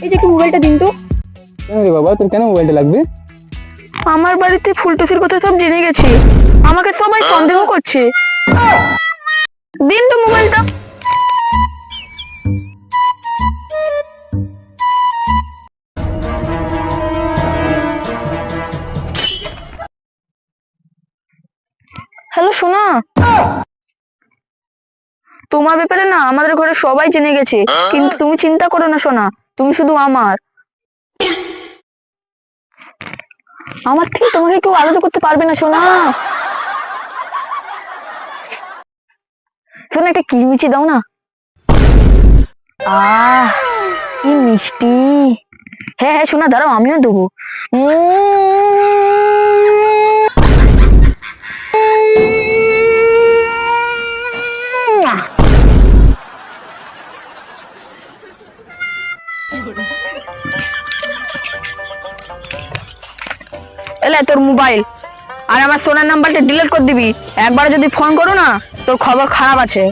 এই যে একটু মোবাইলটা দিন তো। কেন রে বাবা, তোর কেন মোবাইলটা লাগবে? আমার বাড়িতে ফুলটুসির কথা সব জেনে গেছে, আমাকে সবাই সন্দেহ করছে। দিন তো মোবাইলটা। হ্যালো সোনা, তোমার ব্যাপারে না আমাদের ঘরে সবাই জেনে গেছে, কিন্তু তুমি চিন্তা করো না সোনা, তুমি শুধু আমার। আমার থেকে তোমাকে কেউ আলাদা করতে পারবে না সোনা। সোনা একটা কিচমিচি দাও না। আহ, কি মিষ্টি। হ্যাঁ হ্যাঁ সোনা, দাঁড়াও আমিও দেবো। এলে তোর মোবাইল, আর আমার সোনার নাম্বারটা ডিলিট করে দিবি। একবার যদি ফোন করো না, তোর খবর খারাপ আছে।